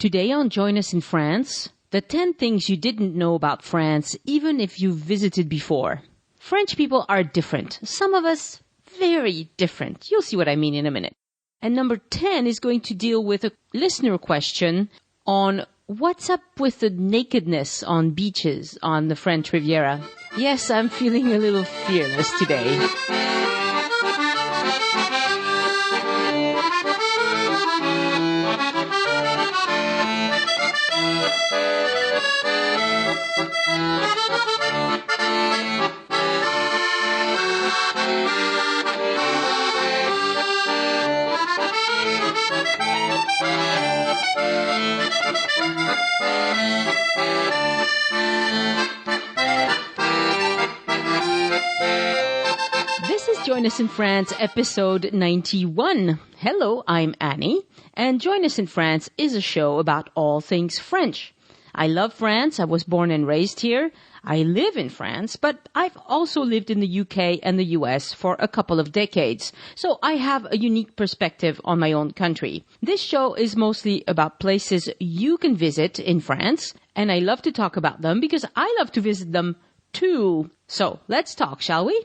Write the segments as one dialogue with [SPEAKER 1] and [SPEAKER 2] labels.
[SPEAKER 1] Today on Join Us in France, the 10 things you didn't know about France even if you visited before. French people are different. Some of us, very different. You'll see what I mean in a minute. And number 10 is going to deal with a listener question on what's up with the nakedness on beaches on the French Riviera. Yes, I'm feeling a little fearless today. This is Join Us in France, episode 91. Hello, I'm Annie, and Join Us in France is a show about all things French. I love France. I was born and raised here. I live in France, but I've also lived in the UK and the US for a couple of decades, so I have a unique perspective on my own country. This show is mostly about places you can visit in France, and I love to talk about them because I love to visit them too. So let's talk, shall we?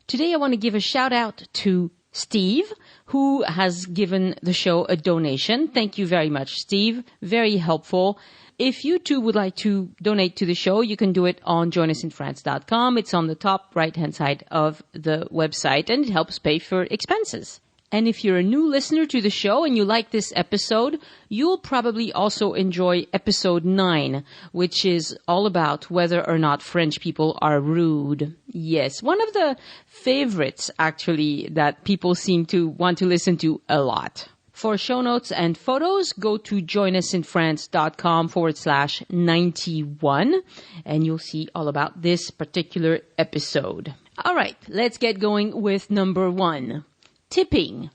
[SPEAKER 1] Today I want to give a shout out to Steve, who has given the show a donation. Thank you very much, Steve. Very helpful. If you too would like to donate to the show, you can do it on joinusinfrance.com. It's on the top right-hand side of the website, and it helps pay for expenses. And if you're a new listener to the show and you like this episode, you'll probably also enjoy episode 9, which is all about whether or not French people are rude. Yes, one of the favorites, actually, that people seem to want to listen to a lot. For show notes and photos, go to joinusinfrance.com/91, and you'll see all about this particular episode. All right, let's get going with number 1. Tipping.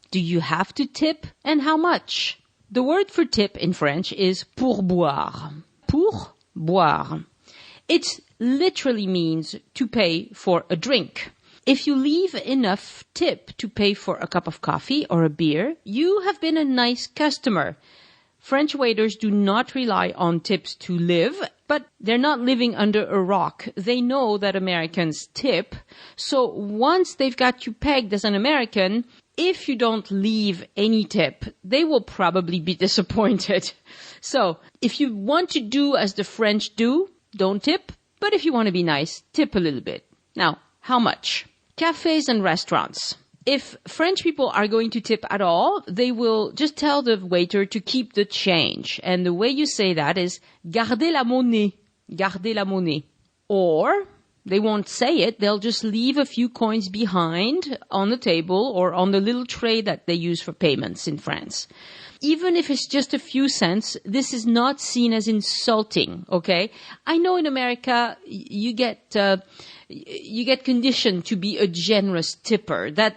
[SPEAKER 1] Do you have to tip, and how much? The word for tip in French is pourboire. Pourboire. It literally means to pay for a drink. If you leave enough tip to pay for a cup of coffee or a beer, you have been a nice customer. French waiters do not rely on tips to live, but they're not living under a rock. They know that Americans tip. So once they've got you pegged as an American, if you don't leave any tip, they will probably be disappointed. So if you want to do as the French do, don't tip. But if you want to be nice, tip a little bit. Now, how much? Cafes and restaurants. If French people are going to tip at all, they will just tell the waiter to keep the change. And the way you say that is gardez la monnaie. Gardez la monnaie. Or they won't say it. They'll just leave a few coins behind on the table or on the little tray that they use for payments in France. Even if it's just a few cents, this is not seen as insulting, okay? I know in America you get conditioned to be a generous tipper. That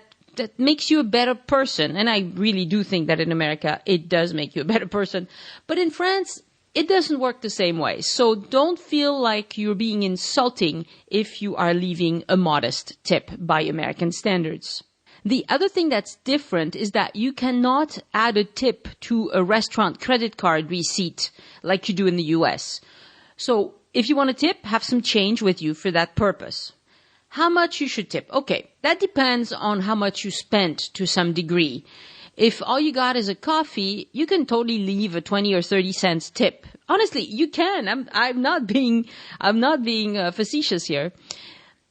[SPEAKER 1] makes you a better person. And I really do think that in America it does make you a better person. But in France, it doesn't work the same way. So don't feel like you're being insulting if you are leaving a modest tip by American standards. The other thing that's different is that you cannot add a tip to a restaurant credit card receipt like you do in the US. So if you want to tip, have some change with you for that purpose. How much you should tip? Okay, that depends on how much you spent to some degree. If all you got is a coffee, you can totally leave a 20 or 30 cents tip. Honestly, you can. I'm not being facetious here.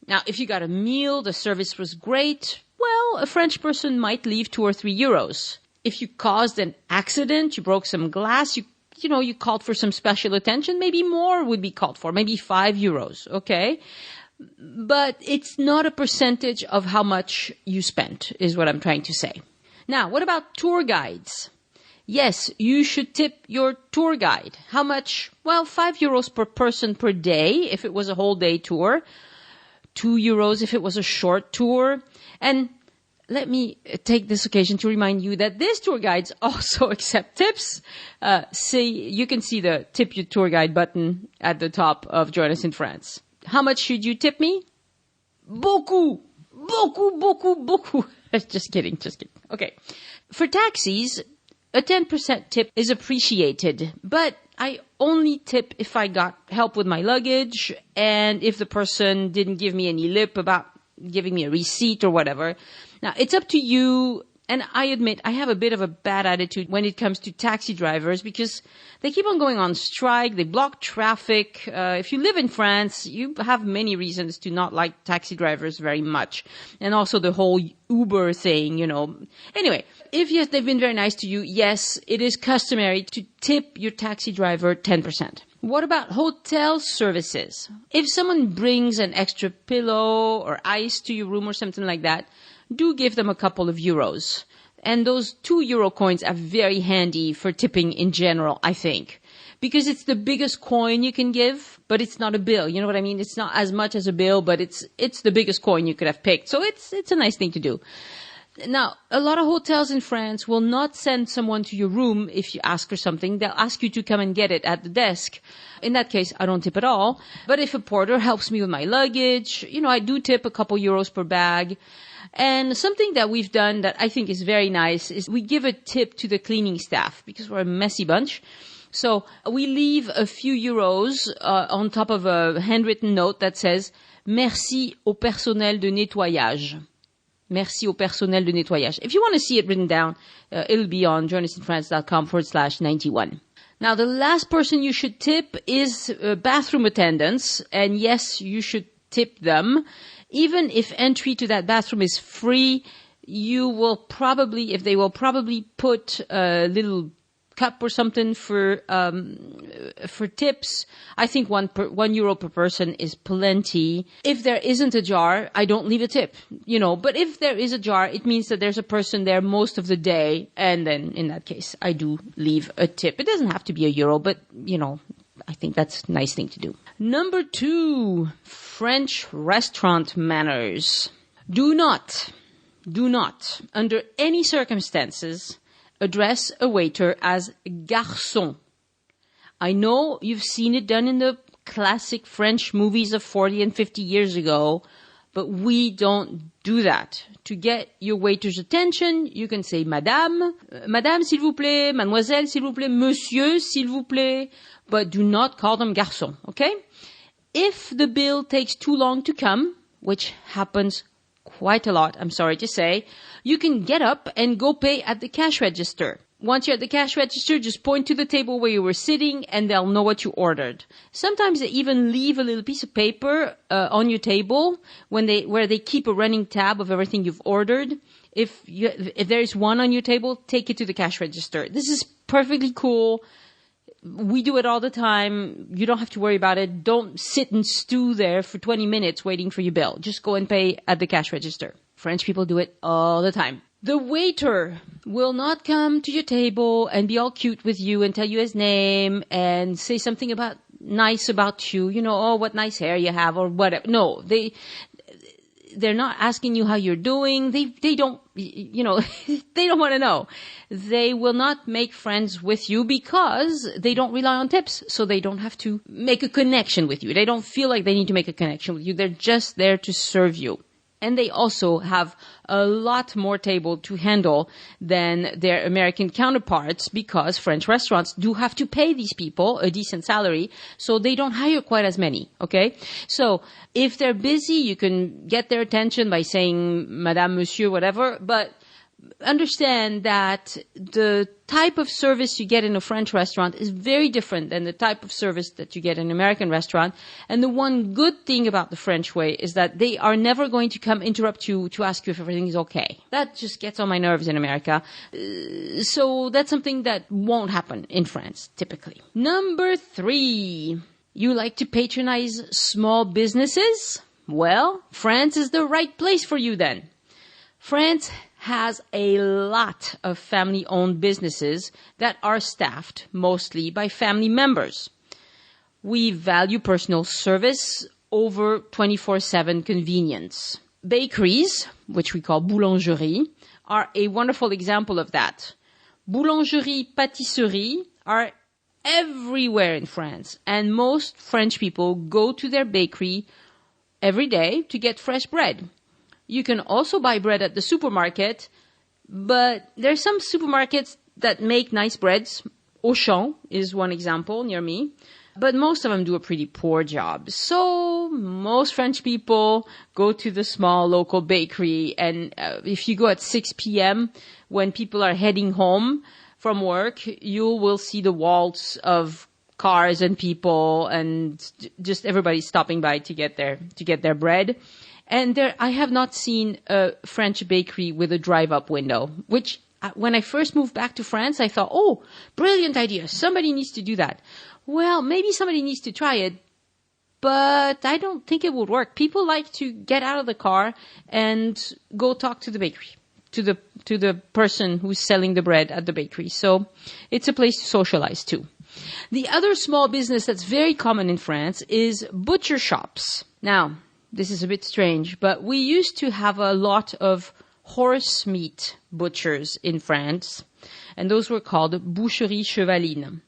[SPEAKER 1] Now, if you got a meal, the service was great. Well, a French person might leave 2 or 3 euros. If you caused an accident, you broke some glass, you called for some special attention, maybe more would be called for, maybe 5 euros, okay? But it's not a percentage of how much you spent, is what I'm trying to say. Now, what about tour guides? Yes, you should tip your tour guide. How much? Well, 5 euros per person per day if it was a whole day tour. 2 euros if it was a short tour. And let me take this occasion to remind you that these tour guides also accept tips. You can see the tip your tour guide button at the top of Join Us in France. How much should you tip me? Beaucoup. Beaucoup, beaucoup, beaucoup. Just kidding. Okay. For taxis, a 10% tip is appreciated, but I only tip if I got help with my luggage and if the person didn't give me any lip about giving me a receipt or whatever. Now, it's up to you. And I admit I have a bit of a bad attitude when it comes to taxi drivers because they keep on going on strike. They block traffic. If you live in France, you have many reasons to not like taxi drivers very much. And also the whole Uber thing, Anyway, if yes, they've been very nice to you, yes, it is customary to tip your taxi driver 10%. What about hotel services? If someone brings an extra pillow or ice to your room or something like that, do give them a couple of euros. And those 2 euro coins are very handy for tipping in general, I think. Because it's the biggest coin you can give, but it's not a bill. You know what I mean? It's not as much as a bill, but it's the biggest coin you could have picked. So it's a nice thing to do. Now, a lot of hotels in France will not send someone to your room if you ask for something. They'll ask you to come and get it at the desk. In that case, I don't tip at all. But if a porter helps me with my luggage, I do tip a couple euros per bag. And something that we've done that I think is very nice is we give a tip to the cleaning staff because we're a messy bunch. So we leave a few euros on top of a handwritten note that says, Merci au personnel de nettoyage. Merci au personnel de nettoyage. If you want to see it written down, it'll be on journalistinfrance.com/91. Now, the last person you should tip is bathroom attendants. And yes, you should tip them. Even if entry to that bathroom is free, they will probably put a little cup or something for tips. I think 1 euro per person is plenty. If there isn't a jar, I don't leave a tip, but if there is a jar, it means that there's a person there most of the day. And then in that case, I do leave a tip. It doesn't have to be a euro, but I think that's a nice thing to do. Number 2, French restaurant manners. Do not, under any circumstances, address a waiter as garçon. I know you've seen it done in the classic French movies of 40 and 50 years ago, but we don't do that. To get your waiter's attention, you can say Madame, Madame s'il vous plaît, Mademoiselle s'il vous plaît, Monsieur s'il vous plaît, but do not call them garçon, okay? If the bill takes too long to come, which happens quite a lot, I'm sorry to say, you can get up and go pay at the cash register. Once you're at the cash register, just point to the table where you were sitting and they'll know what you ordered. Sometimes they even leave a little piece of paper on your table where they keep a running tab of everything you've ordered. If there's one on your table, take it to the cash register. This is perfectly cool. We do it all the time. You don't have to worry about it. Don't sit and stew there for 20 minutes waiting for your bill. Just go and pay at the cash register. French people do it all the time. The waiter will not come to your table and be all cute with you and tell you his name and say something nice about you. Oh, what nice hair you have or whatever. No, they're not asking you how you're doing. They don't, they don't want to know. They will not make friends with you because they don't rely on tips. So they don't have to make a connection with you. They don't feel like they need to make a connection with you. They're just there to serve you. And they also have a lot more table to handle than their American counterparts because French restaurants do have to pay these people a decent salary, so they don't hire quite as many, okay? So if they're busy, you can get their attention by saying Madame, Monsieur, whatever, but understand that the type of service you get in a French restaurant is very different than the type of service that you get in an American restaurant. And the one good thing about the French way is that they are never going to come interrupt you to ask you if everything is okay. That just gets on my nerves in America. So that's something that won't happen in France, typically. Number 3, you like to patronize small businesses? Well, France is the right place for you then. France has a lot of family-owned businesses that are staffed mostly by family members. We value personal service over 24/7 convenience. Bakeries, which we call boulangerie, are a wonderful example of that. Boulangerie, pâtisserie are everywhere in France, and most French people go to their bakery every day to get fresh bread. You can also buy bread at the supermarket, but there are some supermarkets that make nice breads. Auchan is one example near me. But most of them do a pretty poor job. So most French people go to the small local bakery. And if you go at 6 p.m. when people are heading home from work, you will see the waltz of cars and people and just everybody stopping by to get their bread. And I have not seen a French bakery with a drive-up window, which when I first moved back to France, I thought, oh, brilliant idea. Somebody needs to do that. Well, maybe somebody needs to try it, but I don't think it would work. People like to get out of the car and go talk to the bakery, to the person who's selling the bread at the bakery. So it's a place to socialize too. The other small business that's very common in France is butcher shops. Now, this is a bit strange, but we used to have a lot of horse meat butchers in France, and those were called boucheries chevalines.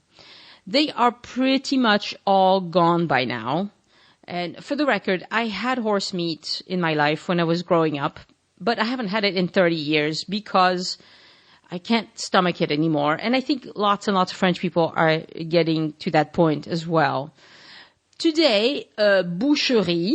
[SPEAKER 1] They are pretty much all gone by now. And for the record, I had horse meat in my life when I was growing up, but I haven't had it in 30 years because I can't stomach it anymore. And I think lots and lots of French people are getting to that point as well. Today, a boucherie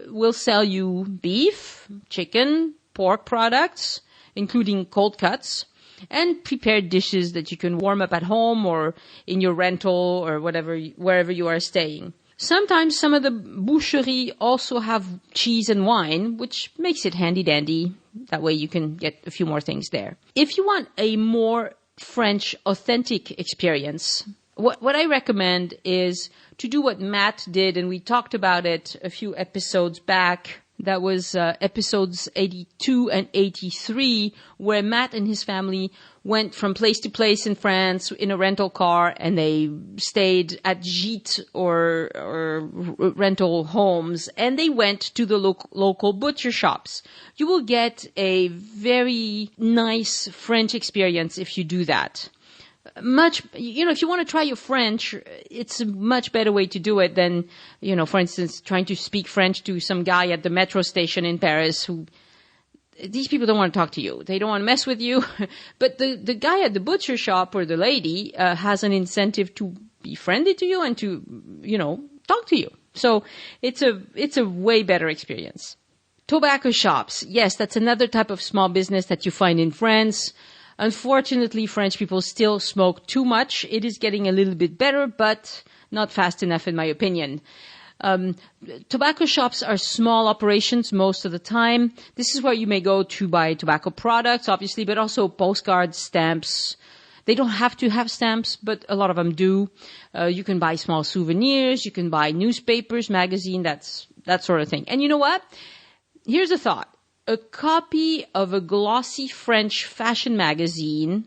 [SPEAKER 1] will sell you beef, chicken, pork products, including cold cuts, and prepared dishes that you can warm up at home or in your rental or wherever you are staying. Sometimes some of the boucheries also have cheese and wine, which makes it handy dandy. That way you can get a few more things there. If you want a more French authentic experience, what I recommend is to do what Matt did, and we talked about it a few episodes back. That was episodes 82 and 83, where Matt and his family went from place to place in France in a rental car, and they stayed at gîtes or rental homes, and they went to the local butcher shops. You will get a very nice French experience if you do that. If you want to try your French, it's a much better way to do it than, for instance, trying to speak French to some guy at the metro station in Paris these people don't want to talk to you. They don't want to mess with you. But the guy at the butcher shop or the lady, has an incentive to be friendly to you and to, talk to you. So it's a way better experience. Tobacco shops. Yes, that's another type of small business that you find in France. Unfortunately, French people still smoke too much. It is getting a little bit better, but not fast enough in my opinion. Tobacco shops are small operations most of the time. This is where you may go to buy tobacco products, obviously, but also postcards, stamps. They don't have to have stamps, but a lot of them do. You can buy small souvenirs. You can buy newspapers, magazine, that sort of thing. And you know what? Here's a thought. A copy of a glossy French fashion magazine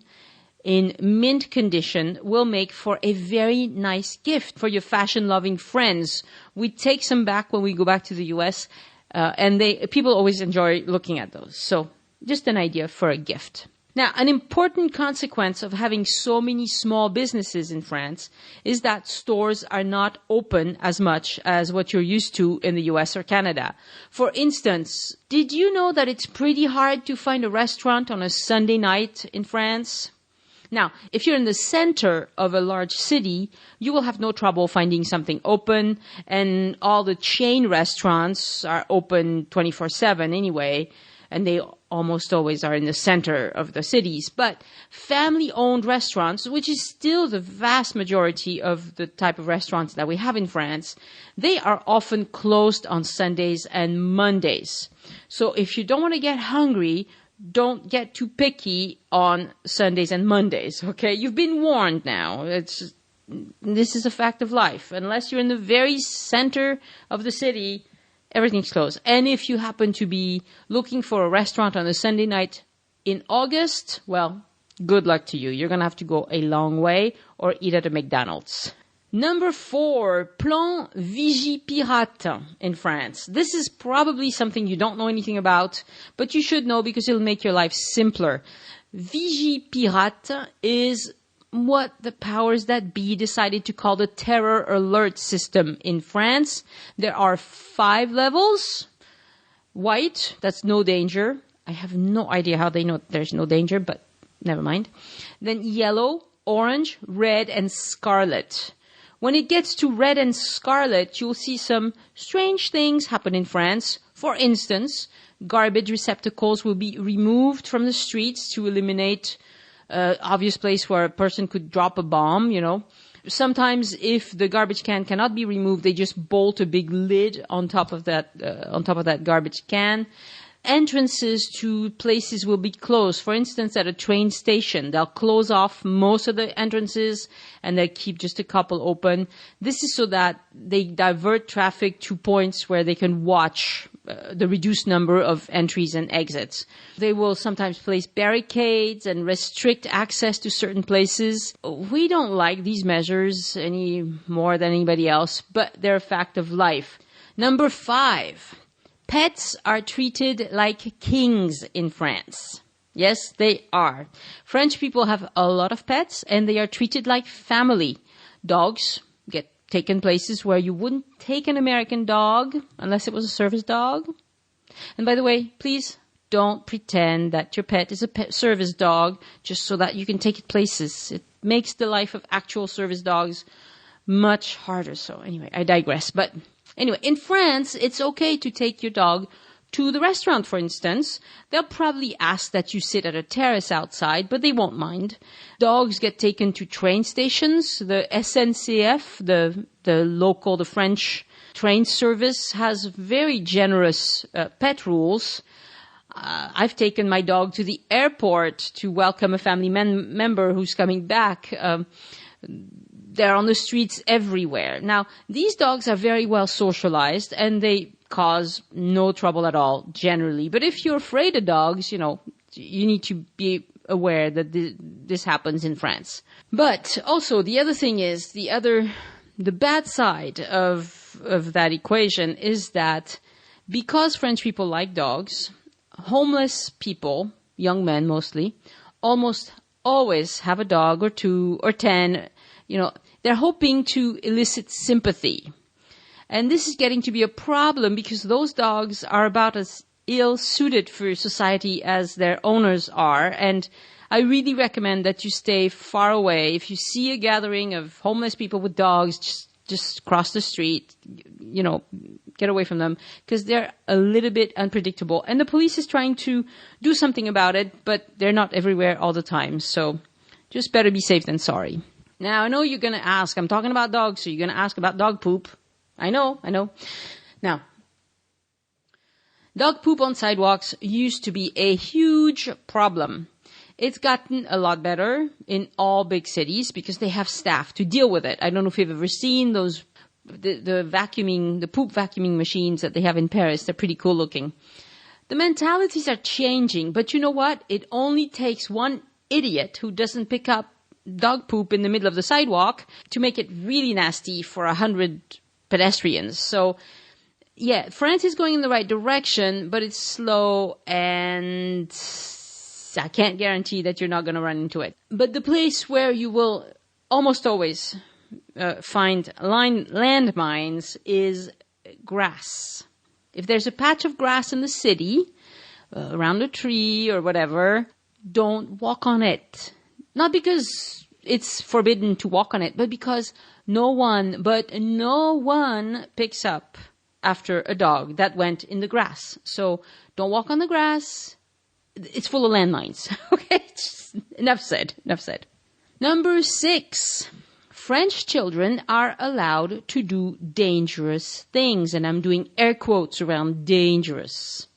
[SPEAKER 1] in mint condition will make for a very nice gift for your fashion-loving friends. We take some back when we go back to the U.S., and people always enjoy looking at those. So just an idea for a gift. Now, an important consequence of having so many small businesses in France is that stores are not open as much as what you're used to in the US or Canada. For instance, did you know that it's pretty hard to find a restaurant on a Sunday night in France? Now, if you're in the center of a large city, you will have no trouble finding something open, and all the chain restaurants are open 24/7 anyway, and they almost always are in the center of the cities. But family-owned restaurants, which is still the vast majority of the type of restaurants that we have in France, they are often closed on Sundays and Mondays. So if you don't want to get hungry, don't get too picky on Sundays and Mondays, okay? You've been warned now. This is a fact of life. Unless you're in the very center of the city, everything's closed. And if you happen to be looking for a restaurant on a Sunday night in August, well, good luck to you. You're going to have to go a long way or eat at a McDonald's. Number 4, plan Vigipirate in France. This is probably something you don't know anything about, but you should know because it'll make your life simpler. Vigipirate is what the powers that be decided to call the terror alert system in France. There are 5 levels. White, that's no danger. I have no idea how they know there's no danger, but never mind. Then yellow, orange, red, and scarlet. When it gets to red and scarlet, you'll see some strange things happen in France. For instance, garbage receptacles will be removed from the streets to eliminate obvious place where a person could drop a bomb, Sometimes if the garbage can cannot be removed, they just bolt a big lid on top of that garbage can. Entrances to places will be closed. For instance, at a train station, they'll close off most of the entrances and they'll keep just a couple open. This is so that they divert traffic to points where they can watch the reduced number of entries and exits. They will sometimes place barricades and restrict access to certain places. We don't like these measures any more than anybody else, but they're a fact of life. Number 5. Pets are treated like kings in France. Yes, they are. French people have a lot of pets and they are treated like family. Dogs get taken places where you wouldn't take an American dog unless it was a service dog. And by the way, please don't pretend that your pet is a service dog just so that you can take it places. It makes the life of actual service dogs much harder. So anyway, I digress. But anyway, in France, it's okay to take your dog to the restaurant, for instance. They'll probably ask that you sit at a terrace outside, but they won't mind. Dogs get taken to train stations. The SNCF, the French train service, has very generous pet rules. I've taken my dog to the airport to welcome a family member who's coming back. They're on the streets everywhere. Now, these dogs are very well socialized and they cause no trouble at all, generally. But if you're afraid of dogs, you need to be aware that this happens in France. But also, the other thing is, the bad side of that equation is that because French people like dogs, homeless people, young men mostly, almost always have a dog or 2 or 10. They're hoping to elicit sympathy. And this is getting to be a problem because those dogs are about as ill-suited for society as their owners are. And I really recommend that you stay far away. If you see a gathering of homeless people with dogs, just cross the street, get away from them because they're a little bit unpredictable. And the police is trying to do something about it, but they're not everywhere all the time. So just better be safe than sorry. Now, I know you're going to ask, I'm talking about dogs, so you're going to ask about dog poop. I know. Now, dog poop on sidewalks used to be a huge problem. It's gotten a lot better in all big cities because they have staff to deal with it. I don't know if you've ever seen those, the poop vacuuming machines that they have in Paris. They're pretty cool looking. The mentalities are changing, but you know what? It only takes one idiot who doesn't pick up dog poop in the middle of the sidewalk to make it really nasty for 100 pedestrians. So, yeah, France is going in the right direction, but it's slow and I can't guarantee that you're not going to run into it. But the place where you will almost always find landmines is grass. If there's a patch of grass in the city, around a tree or whatever, don't walk on it. Not because it's forbidden to walk on it, but because no one picks up after a dog that went in the grass. So don't walk on the grass. It's full of landmines. Okay? Enough said. Number 6. French children are allowed to do dangerous things. And I'm doing air quotes around dangerous.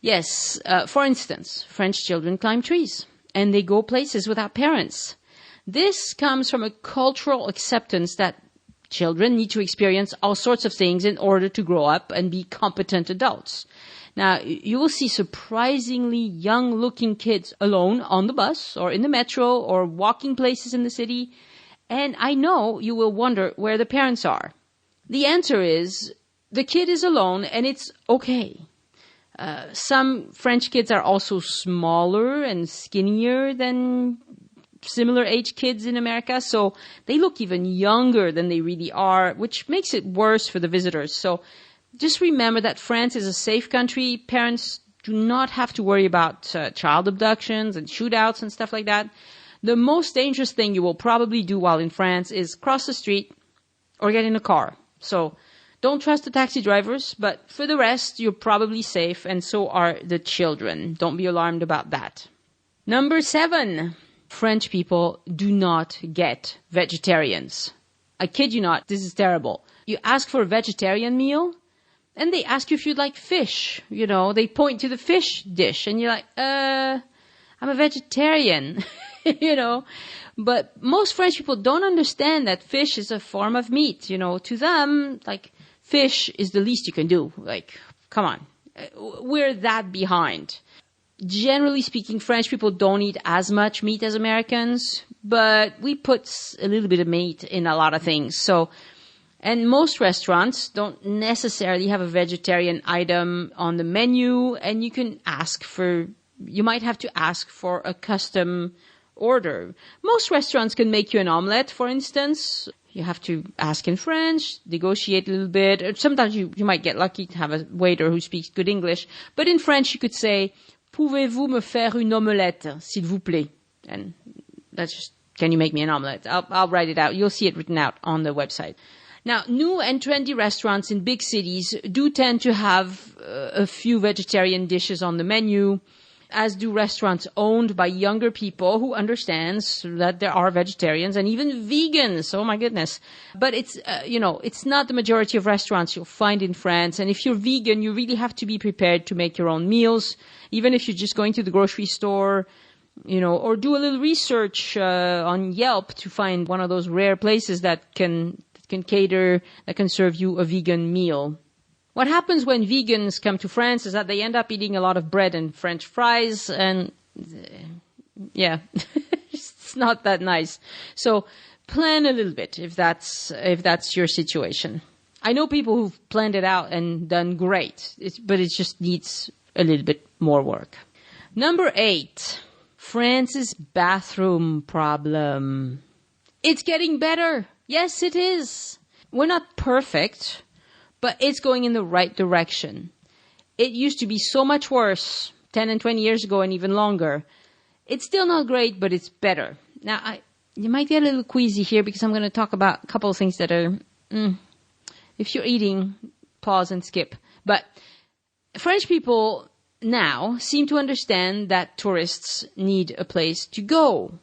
[SPEAKER 1] Yes. For instance, French children climb trees and they go places without parents. This comes from a cultural acceptance that children need to experience all sorts of things in order to grow up and be competent adults. Now, you will see surprisingly young-looking kids alone on the bus or in the metro or walking places in the city. And I know you will wonder where the parents are. The answer is the kid is alone and it's okay. Some French kids are also smaller and skinnier than similar age kids in America, so they look even younger than they really are, which makes it worse for the visitors. So just remember that France is a safe country. Parents do not have to worry about child abductions and shootouts and stuff like that. The most dangerous thing you will probably do while in France is cross the street or get in a car. So don't trust the taxi drivers, but for the rest, you're probably safe, and so are the children. Don't be alarmed about that. Number 7, French people do not get vegetarians. I kid you not, this is terrible. You ask for a vegetarian meal, and they ask you if you'd like fish. You know, they point to the fish dish, and you're like, I'm a vegetarian, you know. But most French people don't understand that fish is a form of meat. You know, to them, like, fish is the least you can do. Like, come on. We're that behind. Generally speaking, French people don't eat as much meat as Americans, but we put a little bit of meat in a lot of things. So, and most restaurants don't necessarily have a vegetarian item on the menu, and you might have to ask for a custom order. Most restaurants can make you an omelette, for instance. You have to ask in French, negotiate a little bit. Or sometimes you might get lucky to have a waiter who speaks good English. But in French, you could say, "Pouvez-vous me faire une omelette, s'il vous plaît?" And that's just, can you make me an omelette? I'll write it out. You'll see it written out on the website. Now, new and trendy restaurants in big cities do tend to have a few vegetarian dishes on the menu, as do restaurants owned by younger people who understands that there are vegetarians and even vegans. Oh my goodness. But it's, it's not the majority of restaurants you'll find in France. And if you're vegan, you really have to be prepared to make your own meals, even if you're just going to the grocery store, or do a little research on Yelp to find one of those rare places that can serve you a vegan meal. What happens when vegans come to France is that they end up eating a lot of bread and French fries, and it's not that nice. So plan a little bit if that's your situation. I know people who've planned it out and done great, but it just needs a little bit more work. Number 8, France's bathroom problem. It's getting better. Yes, it is. We're not perfect, but it's going in the right direction. It used to be so much worse 10 and 20 years ago and even longer. It's still not great, but it's better. Now, you might get a little queasy here because I'm going to talk about a couple of things that are, if you're eating, pause and skip. But French people now seem to understand that tourists need a place to go.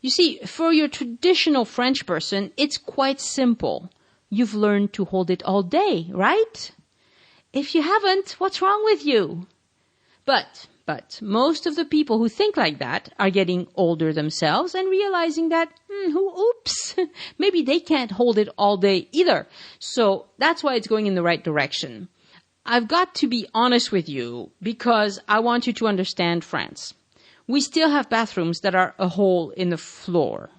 [SPEAKER 1] You see, for your traditional French person, it's quite simple. You've learned to hold it all day, right? If you haven't, what's wrong with you? But most of the people who think like that are getting older themselves and realizing that, maybe they can't hold it all day either. So that's why it's going in the right direction. I've got to be honest with you because I want you to understand France. We still have bathrooms that are a hole in the floor.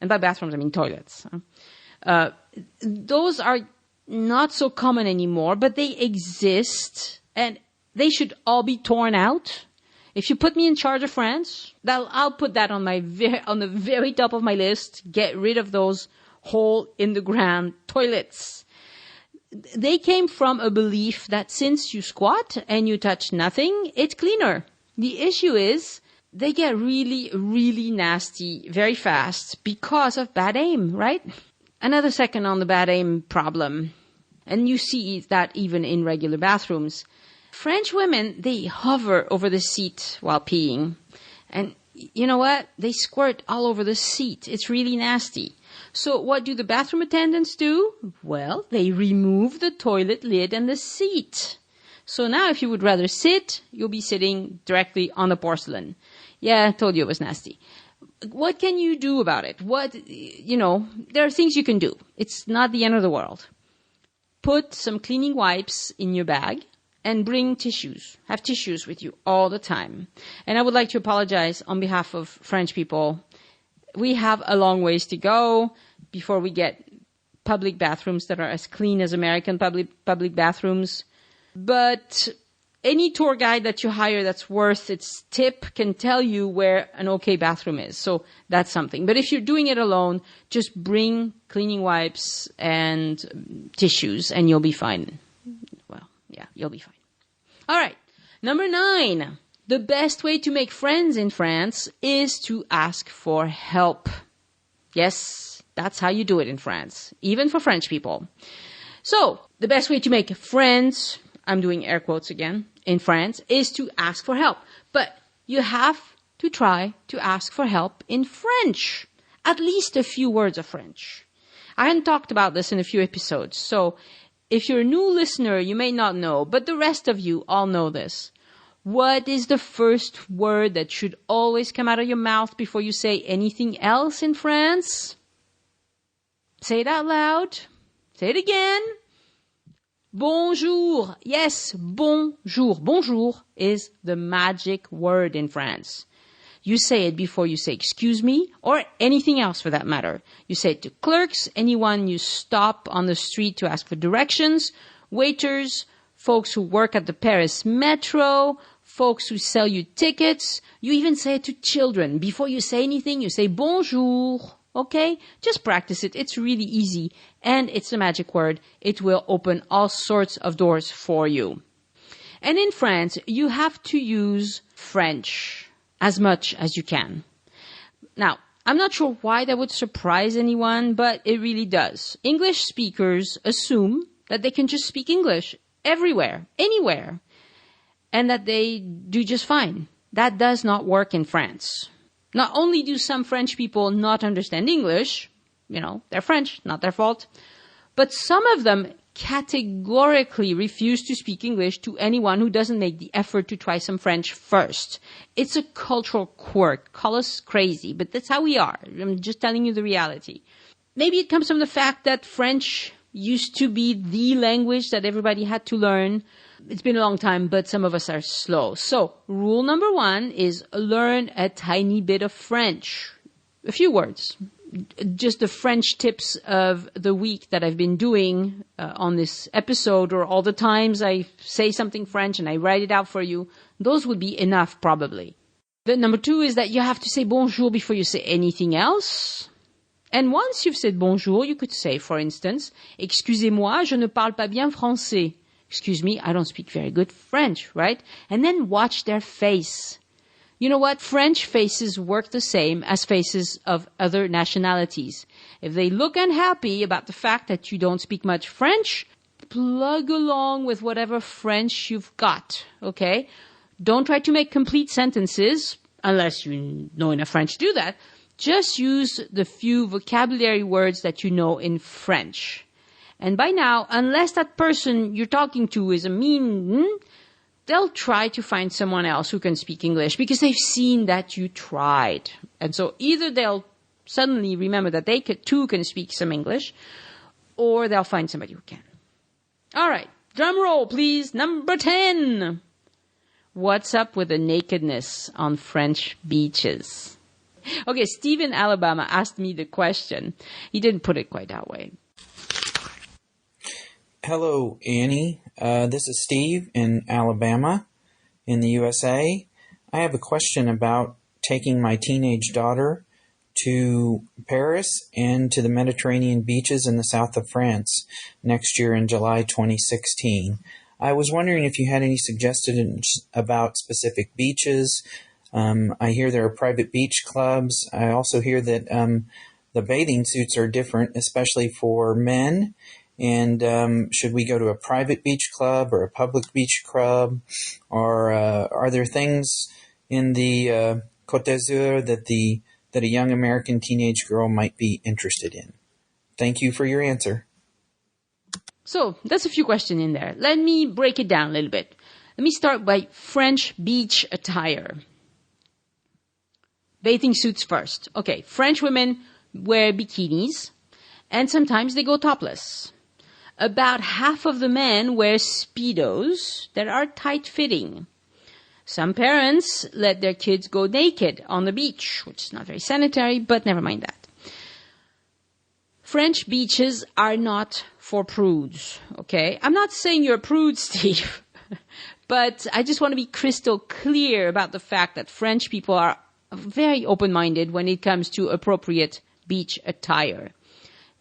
[SPEAKER 1] And by bathrooms, I mean toilets. Those are not so common anymore, but they exist, and they should all be torn out. If you put me in charge of France, I'll put that on the very top of my list. Get rid of those hole-in-the-ground toilets. They came from a belief that since you squat and you touch nothing, it's cleaner. The issue is they get really, really nasty very fast because of bad aim, right? Another second on the bad aim problem. And you see that even in regular bathrooms. French women, they hover over the seat while peeing. And you know what? They squirt all over the seat. It's really nasty. So what do the bathroom attendants do? Well, they remove the toilet lid and the seat. So now if you would rather sit, you'll be sitting directly on the porcelain. Yeah, I told you it was nasty. What can you do about it? There are things you can do. It's not the end of the world. Put some cleaning wipes in your bag and bring tissues. Have tissues with you all the time. And I would like to apologize on behalf of French people. We have a long ways to go before we get public bathrooms that are as clean as American public bathrooms. But any tour guide that you hire that's worth its tip can tell you where an okay bathroom is. So that's something. But if you're doing it alone, just bring cleaning wipes and tissues and you'll be fine. Well, yeah, you'll be fine. All right. Number 9. The best way to make friends in France is to ask for help. Yes, that's how you do it in France, even for French people. So, the best way to make friends, I'm doing air quotes again, in France, is to ask for help. But you have to try to ask for help in French. At least a few words of French. I hadn't talked about this in a few episodes, so if you're a new listener, you may not know, but the rest of you all know this. What is the first word that should always come out of your mouth before you say anything else in France? Say it out loud. Say it again. Bonjour. Yes, bonjour. Bonjour is the magic word in France. You say it before you say excuse me or anything else for that matter. You say it to clerks, anyone you stop on the street to ask for directions, waiters, folks who work at the Paris metro, folks who sell you tickets. You even say it to children. Before you say anything, you say bonjour. Okay? Just practice it. It's really easy. And it's a magic word. It will open all sorts of doors for you. And in France, you have to use French as much as you can. Now, I'm not sure why that would surprise anyone, but it really does. English speakers assume that they can just speak English everywhere, anywhere, and that they do just fine. That does not work in France. Not only do some French people not understand English, they're French, not their fault, but some of them categorically refuse to speak English to anyone who doesn't make the effort to try some French first. It's a cultural quirk. Call us crazy, but that's how we are. I'm just telling you the reality. Maybe it comes from the fact that French used to be the language that everybody had to learn. It's been a long time, but some of us are slow. So, rule number 1 is learn a tiny bit of French. A few words. Just the French tips of the week that I've been doing on this episode, or all the times I say something French and I write it out for you, those would be enough probably. The number 2 is that you have to say bonjour before you say anything else. And once you've said bonjour, you could say, for instance, excusez-moi, je ne parle pas bien français. Excuse me, I don't speak very good French, right? And then watch their face. You know what? French faces work the same as faces of other nationalities. If they look unhappy about the fact that you don't speak much French, plug along with whatever French you've got, okay? Don't try to make complete sentences, unless you know enough French to do that. Just use the few vocabulary words that you know in French. And by now, unless that person you're talking to is a mean, they'll try to find someone else who can speak English because they've seen that you tried. And so either they'll suddenly remember that they too can speak some English, or they'll find somebody who can. All right, drum roll, please. Number 10. What's up with the nakedness on French beaches? Okay, Steve in Alabama asked me the question. He didn't put it quite that way.
[SPEAKER 2] Hello, Annie. This is Steve in Alabama in the USA. I have a question about taking my teenage daughter to Paris and to the Mediterranean beaches in the south of France next year in July 2016. I was wondering if you had any suggestions about specific beaches. I hear there are private beach clubs. I also hear that the bathing suits are different, especially for men. And should we go to a private beach club or a public beach club? Or are there things in the Côte d'Azur that a young American teenage girl might be interested in? Thank you for your answer.
[SPEAKER 1] So, that's a few questions in there. Let me break it down a little bit. Let me start by French beach attire. Bathing suits first. Okay, French women wear bikinis, and sometimes they go topless. About half of the men wear Speedos that are tight-fitting. Some parents let their kids go naked on the beach, which is not very sanitary, but never mind that. French beaches are not for prudes, okay? I'm not saying you're a prude, Steve, but I just want to be crystal clear about the fact that French people are very open-minded when it comes to appropriate beach attire.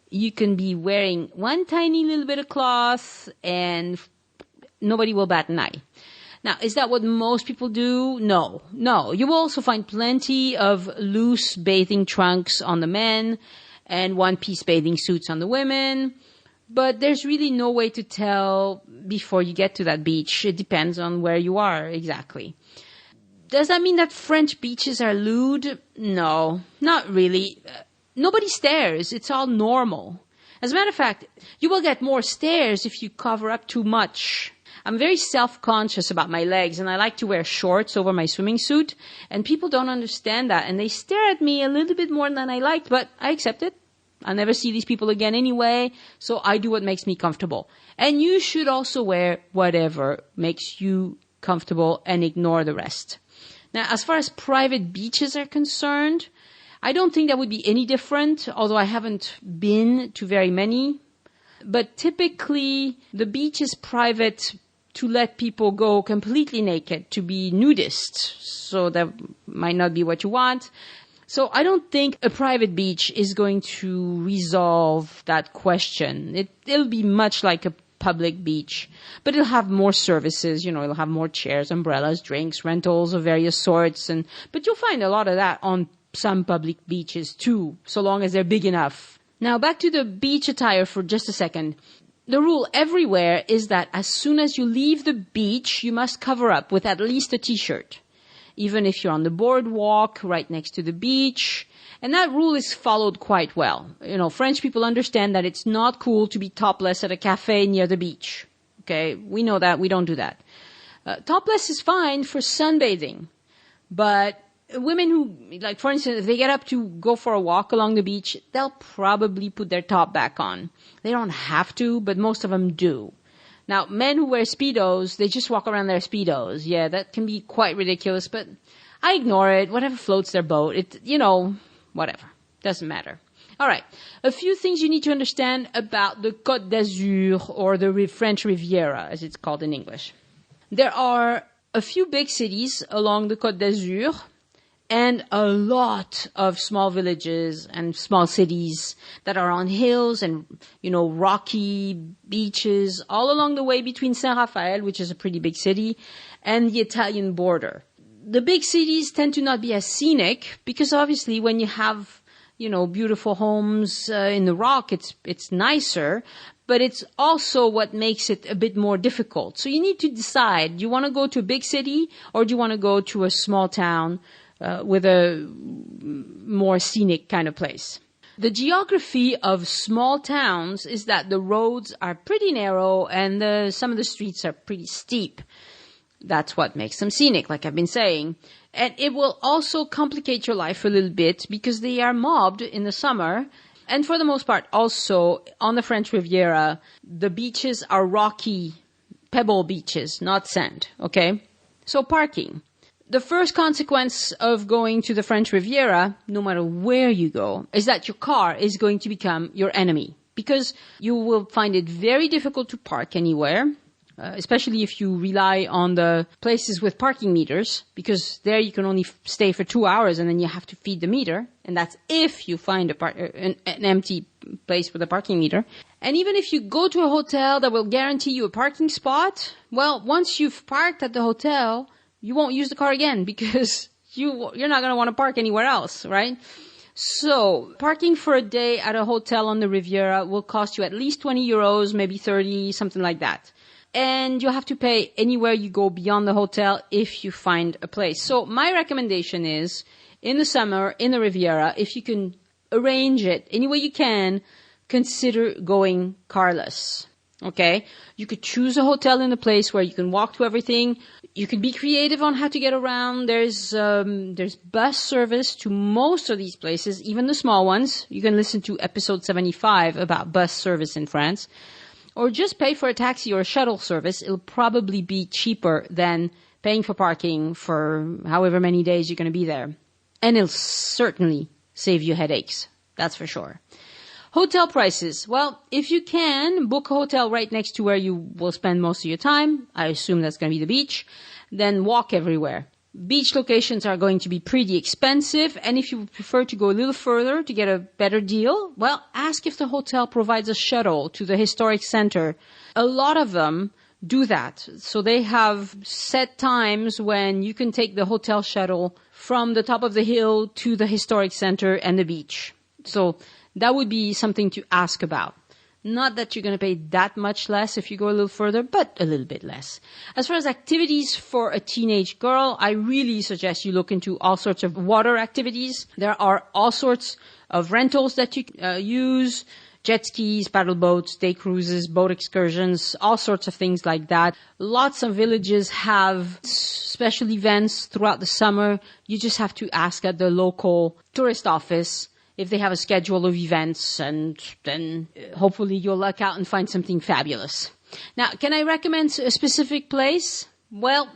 [SPEAKER 1] You can be wearing one tiny little bit of cloth and nobody will bat an eye. Now, is that what most people do? No. No. You will also find plenty of loose bathing trunks on the men and one-piece bathing suits on the women. But there's really no way to tell before you get to that beach. It depends on where you are exactly. Does that mean that French beaches are lewd? No, not really. Nobody stares. It's all normal. As a matter of fact, you will get more stares if you cover up too much. I'm very self-conscious about my legs, and I like to wear shorts over my swimming suit, and people don't understand that, and they stare at me a little bit more than I like, but I accept it. I'll never see these people again anyway, so I do what makes me comfortable. And you should also wear whatever makes you comfortable and ignore the rest. Now, as far as private beaches are concerned, I don't think that would be any different, although I haven't been to very many. But typically, the beach is private to let people go completely naked, to be nudists. So that might not be what you want. So I don't think a private beach is going to resolve that question. It'll be much like a public beach, but it'll have more services. It'll have more chairs, umbrellas, drinks, rentals of various sorts. But you'll find a lot of that on some public beaches too, so long as they're big enough. Now back to the beach attire for just a second. The rule everywhere is that as soon as you leave the beach, you must cover up with at least a t-shirt. Even if you're on the boardwalk right next to the beach. And that rule is followed quite well. French people understand that it's not cool to be topless at a cafe near the beach. Okay, we know that. We don't do that. Topless is fine for sunbathing. But women who, like for instance, if they get up to go for a walk along the beach, they'll probably put their top back on. They don't have to, but most of them do. Now, men who wear Speedos, they just walk around their Speedos. Yeah, that can be quite ridiculous, but I ignore it. Whatever floats their boat. Whatever. Doesn't matter. All right. A few things you need to understand about the Côte d'Azur, or the French Riviera, as it's called in English. There are a few big cities along the Côte d'Azur, and a lot of small villages and small cities that are on hills and, rocky beaches all along the way between Saint-Raphaël, which is a pretty big city, and the Italian border. The big cities tend to not be as scenic because obviously when you have, beautiful homes in the rock, it's nicer, but it's also what makes it a bit more difficult. So you need to decide, do you want to go to a big city or do you want to go to a small town with a more scenic kind of place? The geography of small towns is that the roads are pretty narrow and some of the streets are pretty steep. That's what makes them scenic, like I've been saying. And it will also complicate your life a little bit because they are mobbed in the summer. And for the most part, also on the French Riviera, the beaches are rocky pebble beaches, not sand. Okay? So parking. The first consequence of going to the French Riviera, no matter where you go, is that your car is going to become your enemy because you will find it very difficult to park anywhere, especially if you rely on the places with parking meters, because there you can only stay for 2 hours and then you have to feed the meter, and that's if you find an empty place with a parking meter. And even if you go to a hotel that will guarantee you a parking spot, well, once you've parked at the hotel, you won't use the car again because you're not going to want to park anywhere else, right? So parking for a day at a hotel on the Riviera will cost you at least 20 euros, maybe 30, something like that. And you'll have to pay anywhere you go beyond the hotel if you find a place. So my recommendation is, in the summer, in the Riviera, if you can arrange it any way you can, consider going carless. Okay? You could choose a hotel in a place where you can walk to everything. You could be creative on how to get around. There's bus service to most of these places, even the small ones. You can listen to episode 75 about bus service in France. Or just pay for a taxi or a shuttle service. It'll probably be cheaper than paying for parking for however many days you're going to be there. And it'll certainly save you headaches. That's for sure. Hotel prices. Well, if you can, book a hotel right next to where you will spend most of your time. I assume that's going to be the beach. Then walk everywhere. Beach locations are going to be pretty expensive, and if you prefer to go a little further to get a better deal, well, ask if the hotel provides a shuttle to the historic center. A lot of them do that. So they have set times when you can take the hotel shuttle from the top of the hill to the historic center and the beach. So that would be something to ask about. Not that you're going to pay that much less if you go a little further, but a little bit less. As far as activities for a teenage girl, I really suggest you look into all sorts of water activities. There are all sorts of rentals that you use. Jet skis, paddle boats, day cruises, boat excursions, all sorts of things like that. Lots of villages have special events throughout the summer. You just have to ask at the local tourist office if they have a schedule of events, and then hopefully you'll luck out and find something fabulous. Now, can I recommend a specific place? Well,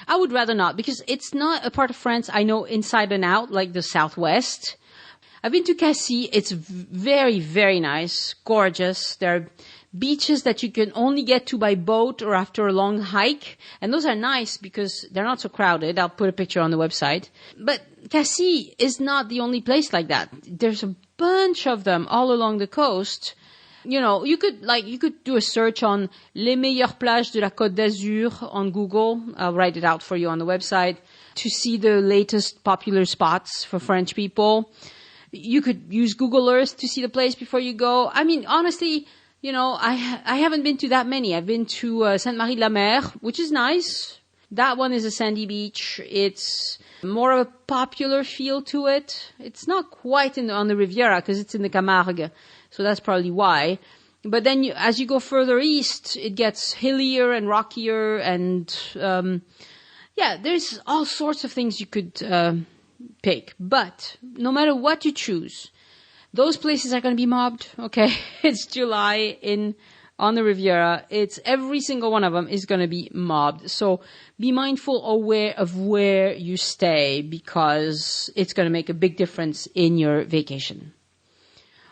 [SPEAKER 1] I would rather not, because it's not a part of France I know inside and out, like the Southwest. I've been to Cassis. It's very, very nice, gorgeous. There are beaches that you can only get to by boat or after a long hike. And those are nice because they're not so crowded. I'll put a picture on the website. But Cassis is not the only place like that. There's a bunch of them all along the coast. You know, you could do a search on Les meilleures plages de la Côte d'Azur on Google. I'll write it out for you on the website to see the latest popular spots for French people. You could use Google Earth to see the place before you go. I mean, honestly, you know, I haven't been to that many. I've been to Sainte-Marie-de-la-Mer, which is nice. That one is a sandy beach. It's more of a popular feel to it. It's not quite on the Riviera because it's in the Camargue, so that's probably why. But then as you go further east, it gets hillier and rockier, and there's all sorts of things you could pick. But no matter what you choose, those places are going to be mobbed. Okay, it's July on the Riviera. It's every single one of them is going to be mobbed. So be mindful, aware of where you stay, because it's going to make a big difference in your vacation.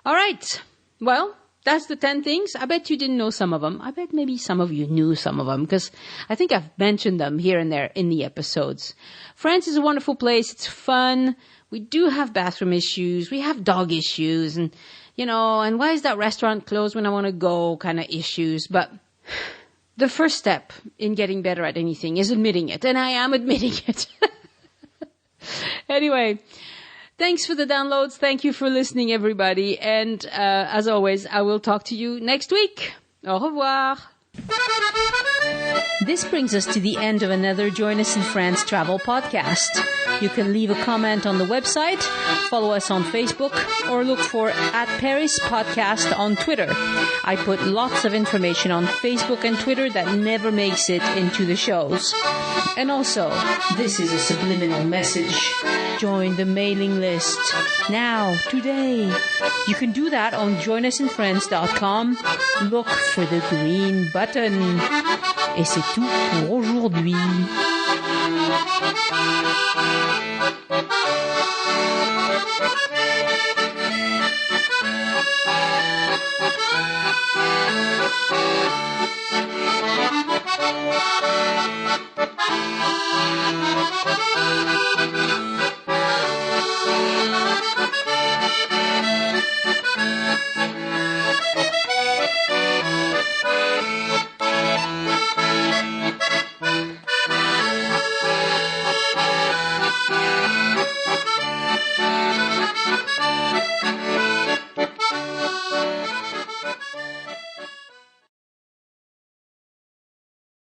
[SPEAKER 1] All right. Well, that's the 10 things. I bet you didn't know some of them. I bet maybe some of you knew some of them, because I think I've mentioned them here and there in the episodes. France is a wonderful place. It's fun. We do have bathroom issues. We have dog issues, and, you know, and why is that restaurant closed when I want to go kind of issues. But the first step in getting better at anything is admitting it. And I am admitting it. Anyway, thanks for the downloads. Thank you for listening, everybody. And as always, I will talk to you next week. Au revoir. This brings us to the end of another Join Us in France travel podcast. You can leave a comment on the website, follow us on Facebook, or look for @ParisPodcast on Twitter. I put lots of information on Facebook and Twitter that never makes it into the shows. And also, this is a subliminal message. Join the mailing list now, today. You can do that on joinusinfriends.com. Look for the green button. Et c'est tout pour aujourd'hui.